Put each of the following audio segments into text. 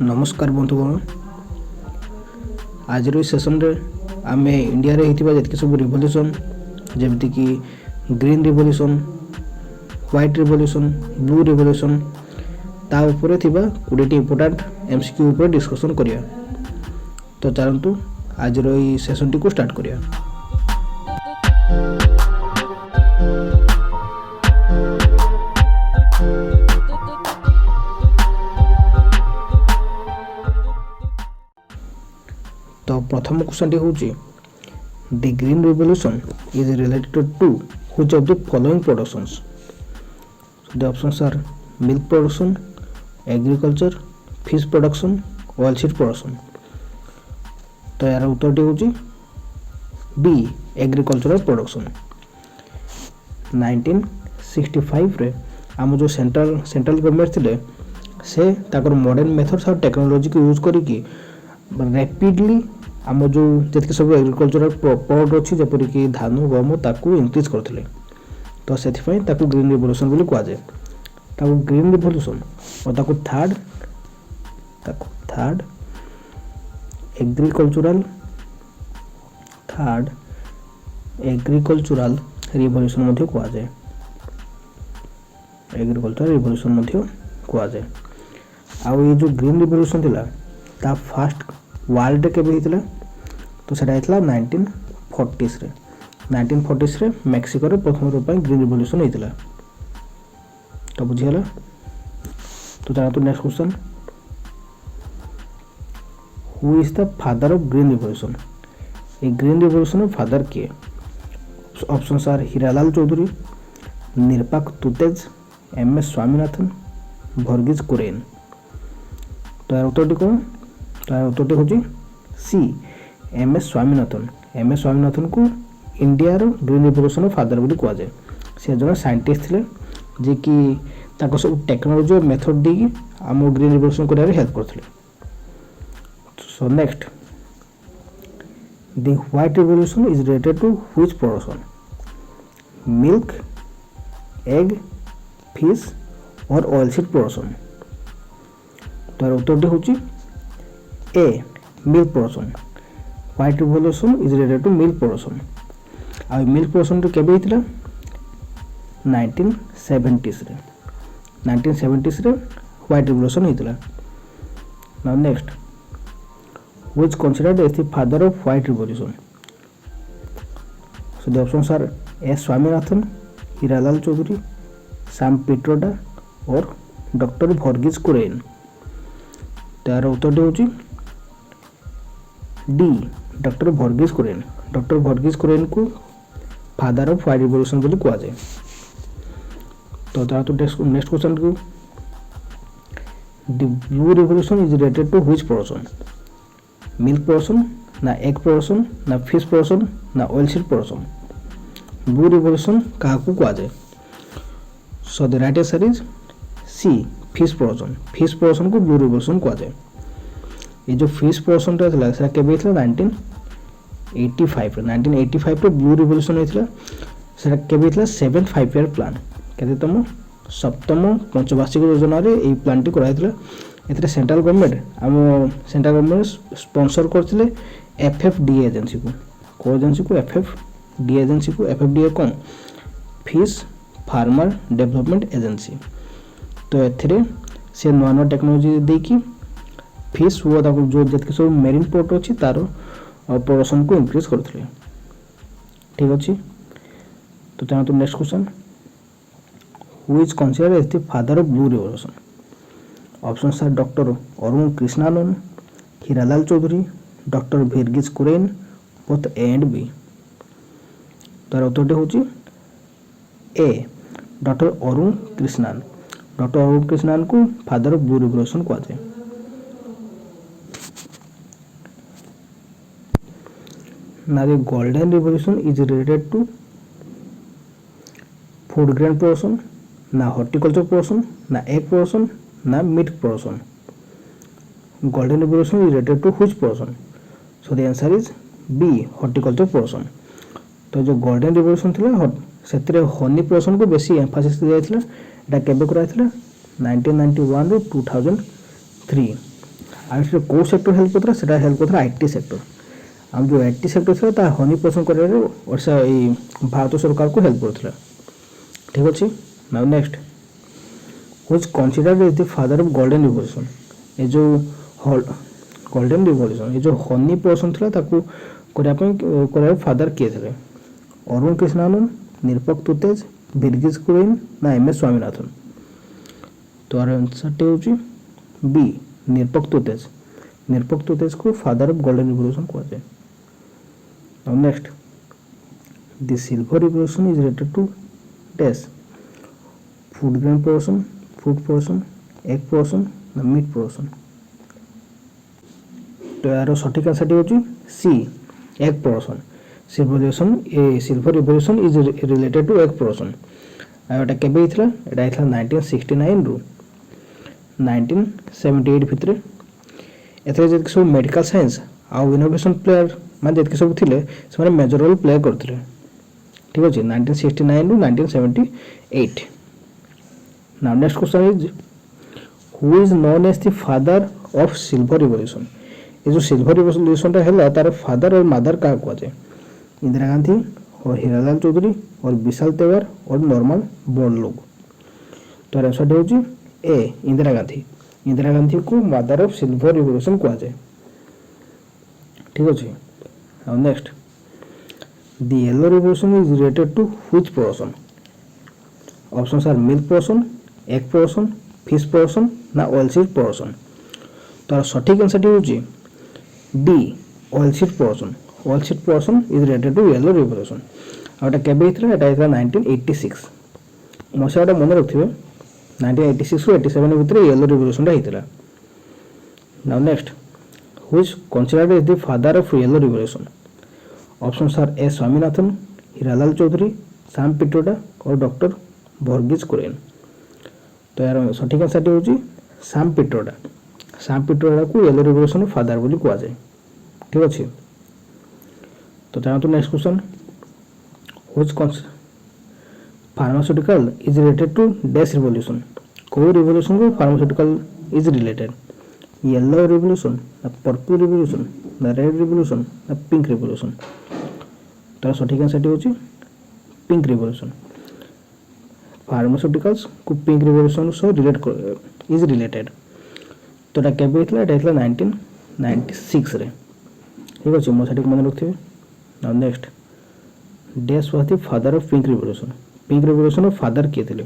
नमस्कार बंधुगण आज सेसन रे आम इंडिया रे होता जितके सब रिवोल्यूशन जमती कि green revolution white revolution blue revolution ता उपरे थिबा 20 इंपोर्टेंट एमसीक्यू ऊपर डिस्कशन करिया। तो चलतु आज सेसन टी को स्टार्ट करिया। तो प्रथम क्वेश्चन टी होची the green revolution is related to which of the following productions. The options are milk production, agriculture, fish production, oil seed production. तो यार उत्तर टी होची बी एग्रीकल्चरल प्रोडक्शन। 1965 रे आम जो सेंट्रल गवर्नमेंट थिले से ताकर मॉडर्न मेथड्स और टेक्नोलॉजी को यूज करिकी रैपिडली आम जो जितके सब एग्रीकल्चरल प्रोडक्ट अच्छी जपरी कि धान गम ताकू इंक्रीज करथिले। तो सेथिफाई ताकू ग्रीन रिवोल्यूशन बोली कुआ जाए। ताकू ग्रीन रिवोल्यूशन और ताकू थर्ड एग्रीकल्चरल रिवोल्यूशन मध्य कुआ जाए। एग्रीकल्चरल रिवोल्यूशन मध्य कुआ जाए। आ ये जो ग्रीन रिवोल्यूशन थिला ता फर्स्ट वर्ल्ड के होता तो सेटा होता 1940 रे। 1940 रे मेक्सिको रे प्रथम रूप ग्रीन रिवोल्यूशन होता। तो बुझीगला। तो जाना तो next question who is the father of green revolution. ये ग्रीन रिवोल्यूशन फादर किए? Options are Hiralal Chaudhary, Nirpak Tutej, M S. Swaminathan, Verghese Kurien. तो यार उत्तर कौन? तो उत्तर हूँ C M S. Swaminathan. M S. Swaminathan को इंडिया ग्रीन रिवोल्यूशन फादर बोली कह जाए। से जन साइंटिस्ट थे जे कि सब टेक्नोलोजी और मेथड दी आम ग्रीन रिवोल्यूशन कर हेल्प करते। So next the white revolution is related to which production. Milk, egg, fish और ऑयल सीड प्रोडक्शन। तो उत्तर हूँ A milk production. White revolution is related to milk production. आ milk production तो केबे हितला 1970s रे। 1970s रे व्हाइट रिवोल्यूशन हितला। Now next which considered as the father of white revolution. So the options are S Swaminathan, Hiralal Chaudhary, Sam Pitroda और doctor Verghese Kurien. तार उत्तर हूँ D doctor Verghese Kurien. Doctor Verghese Kurien को फादर ऑफ व्हाइट रिवोल्यूशन बोली कह जाए। तो नेक्स्ट क्वेश्चन को the blue revolution is related to which production. Milk production, ना एग प्रोडक्शन, ना फिश प्रोडक्शन, ना oil seed production. Blue revolution क्या कह जाए? So the right answer is C fish production. Fish production को blue revolution कह जाए। ये जो फिश प्रोडक्शन था से केबे 1985 1985 ब्लू रिवोल्यूशन होता से केबे 7-5 ईयर प्लान केतम सप्तम पंचवार्षिक योजना रे ये प्लान टी कराइथिला। एथरे सेंट्रल गवर्नमेंट स्पॉन्सर करथिले एफएफडीए एजेंसी को एफएफडीए एजेंसी को एफएफडीए कौन फिश फार्मर डेवलपमेंट एजेंसी। तो एथरे से नुआ टेक्नोलोजी देकी फिश हुआ जो जितके सब मेरीन प्रोडक्ट अच्छी तार प्रोडक्शन को इंक्रीज करते। ठीक अच्छे। तो चाहते next question who is considered as the father of blue revolution. Options are doctor Arun Krishnan, Hiralal Chaudhary, doctor Verghese Kurien, both A and B. तार उत्तर हूँ A doctor Arun Krishnan. Doctor Arun Krishnan को फादर ऑफ ब्लू रिवोल्यूशन कह जाए। Now the golden revolution is related to food grain production, ना horticulture production, ना egg production, ना meat production. Golden revolution is related to which production? So the answer is B horticulture production. तो जो golden revolution थिला सेतरे honey production को बेसी एम्फासिस दिया था। एटा केबे कराइथिला 1991 ରୁ 2003। আর সেটা কেউ সেক্টর হেল্প করছিল, সেটা হেল্প করছিল আইটি সেক্টর। আর जो आईटी सेक्टर ଥିଲା ତା ହନି ପୋଷଣ କରିବାରେ ଓଡ଼ିଶା ଏଇ ଭାରତ ସରକାରକୁ ହେଲ୍ପ କରୁଥିଲା। ଠିକ୍ ଅଛି। Now next which considered is the father of golden revolution. ଏ ଯେଉଁ ଗୋଲ୍ଡେନ୍ ରିଭଲ୍ୟୁସନ୍, ଏ ଯେଉଁ ହନି ପୋଷଣ ଥିଲା ତାକୁ କରିବା ଫାଦର କିଏ ଥିଲେ? ଅରୁଣ କୃଷ୍ଣାନନ୍ଦ, ନିରପେକ୍ଷ ତୁତେଜ, ଭିର୍ଗିଜ କୁରେନ ନା ଏମ୍ ଏସ୍ ସ୍ୱାମୀନାଥନ? ତ ଆର ଆନ୍ସରଟି ହେଉଛି ବି ନିରପେକ୍ଷ ତୁତେଜ। ନିରପେକ୍ଷ ତୁତେଜକୁ ଫାଦର ଅଫ୍ ଗୋଲ୍ଡେନ୍ ରିଭଲ୍ୟୁସନ୍ କୁହାଯାଏ। Now next, the silver revolution is related to dash food grain production, food production, egg production na meat production? तो यार सठिक आंसर होची C egg production. Silver revolution is related to egg production. एटा केबे हितला? एटा हितला 1969 रु 1978 भितरे। एथरे जे सब मेडिकल साइंस आ इनोवेशन प्लेयर माने जेतके सब थिले से मेजर रोल प्ले करथिले। ठीक अछि। 1969 to 1978। Now next question is who is known as the father of silver revolution. ये जो सिल्वर रिवोल्यूशन ता हैला तार फादर और मदर का को जाए? इंदिरा गांधी और हीरालाल चौधरी और विशाल तेवर और नॉर्मन बोरलॉग। तो आंसर होची ए इंदिरा गांधी। इंदिरा गांधी को मदर ऑफ सिल्वर रिवोल्यूशन को जाए। ठीक अछि। Now next, the yellow revolution is related to which production? Options are milk production, egg production, fish production ना oil seed production? तो सठिक आंसर होची D oil seed production. Oil seed production is related to yellow revolution. Outta केबे हितला? एटा हितला 1986 मसियाटा मन रखथिबे। 1986 रो 87 भितरे yellow revolution रा हितला। Now next, which considered as the father of yellow revolution? Options are A. Swaminathan, Hiralal Chaudhary, Sam Pitroda और doctor Verghese कुरेन। तो यार सठिक आंसर होची साम पिट्रोडा। साम पिट्रोडा को येलो रिवोल्यूशन फादर बोली कुआ जाए। ठीक अछि। तो जानतो next question, which pharmaceutical is related to dash revolution? को रिवोल्यूशन को pharmaceutical is related? Yellow revolution ना पर्पल रिवोल्यूशन ना रेड रिवोल्यूशन ना पिंक रिवोल्यूशन? तो सठिक आंसर होची पिंक रिवोल्यूशन। फार्मास्यूटिकल्स को pink revolution so is related. तो एटा केबे हितला? एटा हितला 1996 रे। ठीक अछि। मो सठिक मन रखथिबे। Now next, dash was the father of pink revolution. Pink revolution of father के थिले?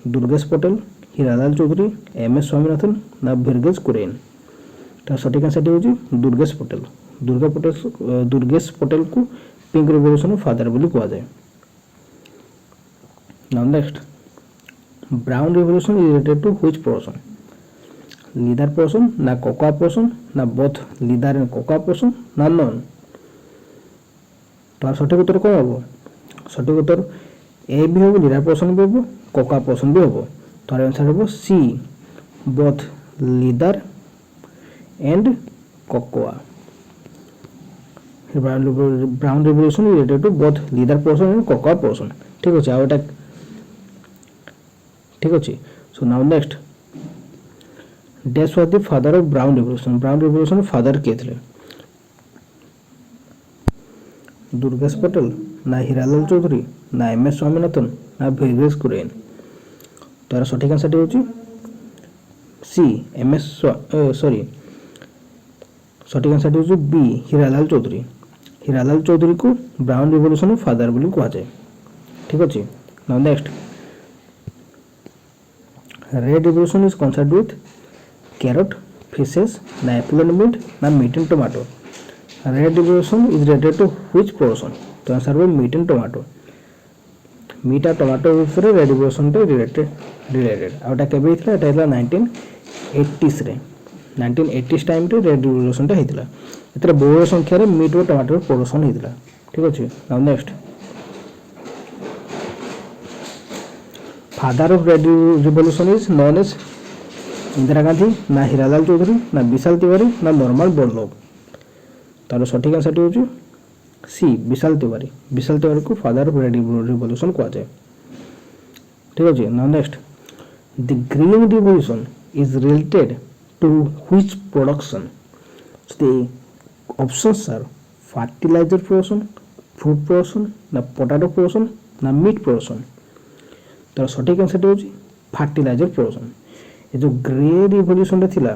दुर्गेश पटेल, हीरालाल चौधरी, एम एस स्वामीनाथन ना भिर्गेज कुरेन? तो सठिक आंसर होची दुर्गेश पटेल। दुर्गेश पटेल को पिंक रिवोल्यूशन फादर बोली कुआ जाए। Now next, brown revolution is related to which production? Leather production ना कोकोआ प्रोडक्शन ना both leather and cocoa production ना नॉन? तो सठिक उत्तर कौन हम? सठिक उत्तर ए भी हम, लीदर प्रोडक्शन भी हम, कोकोआ प्रोडक्शन भी हम। तो आंसर हम C both leather and cocoa. Brown revolution related to both leather production and cocoa production. ठीक अछि। आउटा ठीक अछि। So now next, dash was the father of brown revolution. Brown revolution father के थे? दुर्गेश पटेल ना हीरालाल चौधरी ना एम एस स्वामीनाथन ना भिर्गेज कुरेन? तो सठिक आंसर होची सी एम एस सॉरी सठिक आंसर होची बी हीरालाल चौधरी। हीरालाल चौधरी को ब्राउन रिवोल्यूशन फादर बोली कुआ जाए। ठीक अछि। Now next, red revolution is concerned with carrot, fishes ना एप्पल एंड मिंट ना meat and tomato? Red revolution is related to which production? तो आंसर हो मीट एंड टोमेटो। मीट और टोमेटो ऊपर रेड रिवोल्यूशन तो रिलेटेड। आउटा केबे हितला? एटा हितला 1980 रे। 1980 टाइम रे रेड रिवोल्यूशन ता हितला। एतरे बहु संख्या रे मीट और टोमेटो प्रोडक्शन हितला। ठीक अछि। Now next, father of red revolution is known as Indira Gandhi ना हीरालाल चौधरी ना विशाल तिवारी ना नॉर्मन बोरलॉग? तार सठिक आंसर होची सी विशाल तिवारी। विशाल तिवारी को फादर ऑफ रेड रिवोल्यूशन कुआ जाए। ठीक अछि। Now next, the green revolution is related to which production? So the options are fertilizer production, food production, na potato production, na meat production. तर सठिक आंसर होची फर्टिलाइजर प्रोडक्शन। ये जो grey revolution थिला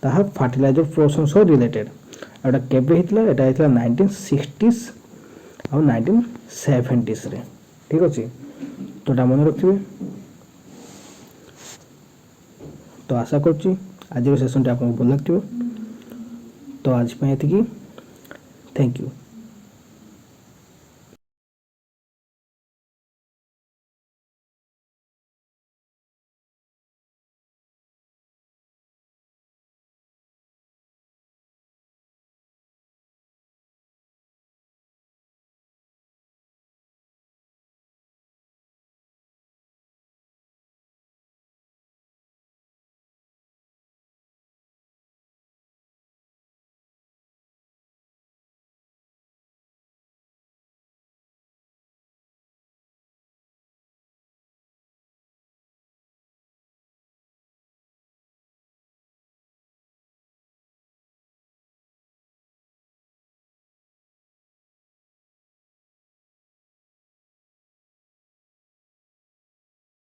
ताहा फर्टिलाइजर प्रोडक्शन सह related. एटा केबे हितला? एटा हितला 1960s और 1970s रे। ठीक अछि, तो एटा मन रखिबे। तो आशा करछि आज सेशन आपको भल लगे। तो आज एति, थैंक यू।